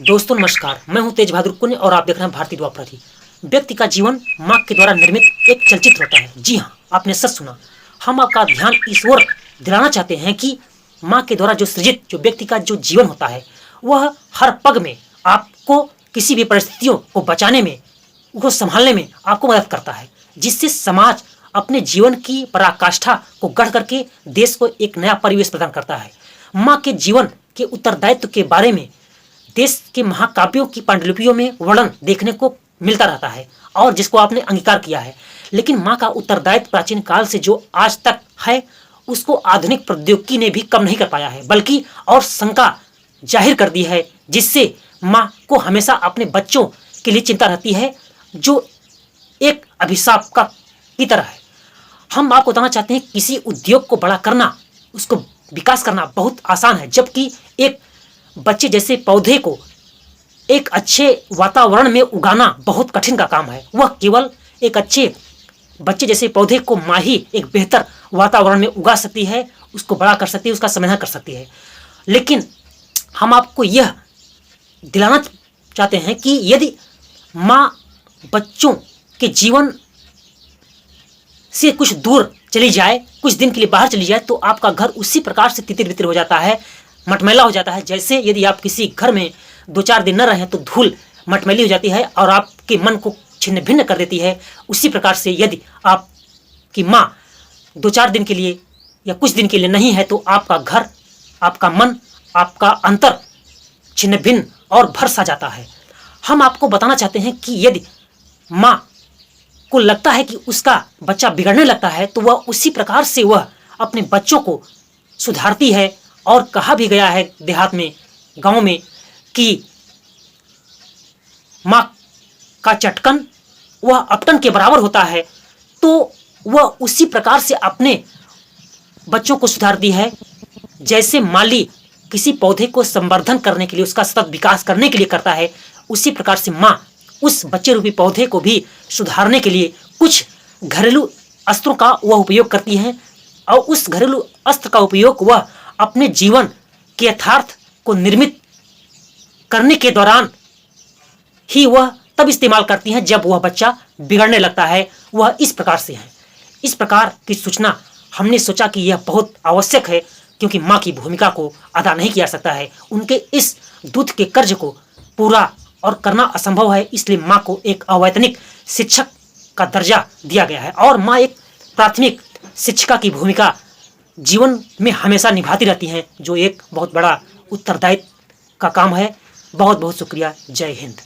दोस्तों नमस्कार, मैं हूं तेज बहादुर कुन्य और आप देख रहे हैं भारतीय द्वापराधी। व्यक्ति का जीवन माँ के द्वारा निर्मित एक चलचित्र होता है। जी हाँ, आपने सच सुना। हम आपका ध्यान इस ओर दिलाना चाहते हैं कि माँ के द्वारा जो सृजित जो व्यक्ति का जो जीवन होता है वह हर पग में आपको किसी भी परिस्थितियों को बचाने में, उसको संभालने में आपको मदद करता है, जिससे समाज अपने जीवन की पराकाष्ठा को गढ़ करके देश को एक नया परिवेश प्रदान करता है। माँ के जीवन के उत्तरदायित्व के बारे में देश के महाकाव्यों की पांडुलिपियों में वर्णन देखने को मिलता रहता है और जिसको आपने अंगीकार किया है। लेकिन माँ का उत्तरदायित्व प्राचीन काल से जो आज तक है उसको आधुनिक प्रौद्योगिकी ने भी कम नहीं कर पाया है, बल्कि और शंका जाहिर कर दी है, जिससे माँ को हमेशा अपने बच्चों के लिए चिंता रहती है, जो एक अभिशाप का की तरह है। हम आपको बताना चाहते हैं किसी उद्योग को बड़ा करना, उसको विकास करना बहुत आसान है, जबकि एक बच्चे जैसे पौधे को एक अच्छे वातावरण में उगाना बहुत कठिन का काम है। वह केवल एक अच्छे बच्चे जैसे पौधे को माँ ही एक बेहतर वातावरण में उगा सकती है, उसको बड़ा कर सकती है, उसका संवर्धन कर सकती है। लेकिन हम आपको यह दिलाना चाहते हैं कि यदि माँ बच्चों के जीवन से कुछ दूर चली जाए, कुछ दिन के लिए बाहर चली जाए, तो आपका घर उसी प्रकार से तितिर बितिर हो जाता है, मटमैला हो जाता है। जैसे यदि आप किसी घर में 2-4 दिन न रहें तो धूल मटमैली हो जाती है और आपके मन को छिन्न भिन्न कर देती है। उसी प्रकार से यदि आपकी माँ 2-4 दिन के लिए या कुछ दिन के लिए नहीं है तो आपका घर, आपका मन, आपका अंतर छिन्न भिन्न और भर सा जाता है। हम आपको बताना चाहते हैं कि यदि माँ को लगता है कि उसका बच्चा बिगड़ने लगता है तो वह उसी प्रकार से वह अपने बच्चों को सुधारती है। और कहा भी गया है देहात में, गांव में, कि माँ का चटकन वह अपटन के बराबर होता है। तो वह उसी प्रकार से अपने बच्चों को सुधारती है, जैसे माली किसी पौधे को संवर्धन करने के लिए, उसका सतत विकास करने के लिए करता है, उसी प्रकार से माँ उस बच्चे रूपी पौधे को भी सुधारने के लिए कुछ घरेलू अस्त्रों का वह उपयोग करती है। और उस घरेलू अस्त्र का उपयोग वह अपने जीवन के यथार्थ को निर्मित करने के दौरान ही वह तब इस्तेमाल करती हैं जब वह बच्चा बिगड़ने लगता है। वह इस प्रकार से है। इस प्रकार की सूचना हमने सोचा कि यह बहुत आवश्यक है, क्योंकि माँ की भूमिका को अदा नहीं किया सकता है। उनके इस दूध के कर्ज को पूरा और करना असंभव है, इसलिए माँ को एक अवैतनिक शिक्षक का दर्जा दिया गया है। और माँ एक प्राथमिक शिक्षिका की भूमिका जीवन में हमेशा निभाती रहती हैं, जो एक बहुत बड़ा उत्तरदायित्व का काम है। बहुत बहुत शुक्रिया। जय हिंद।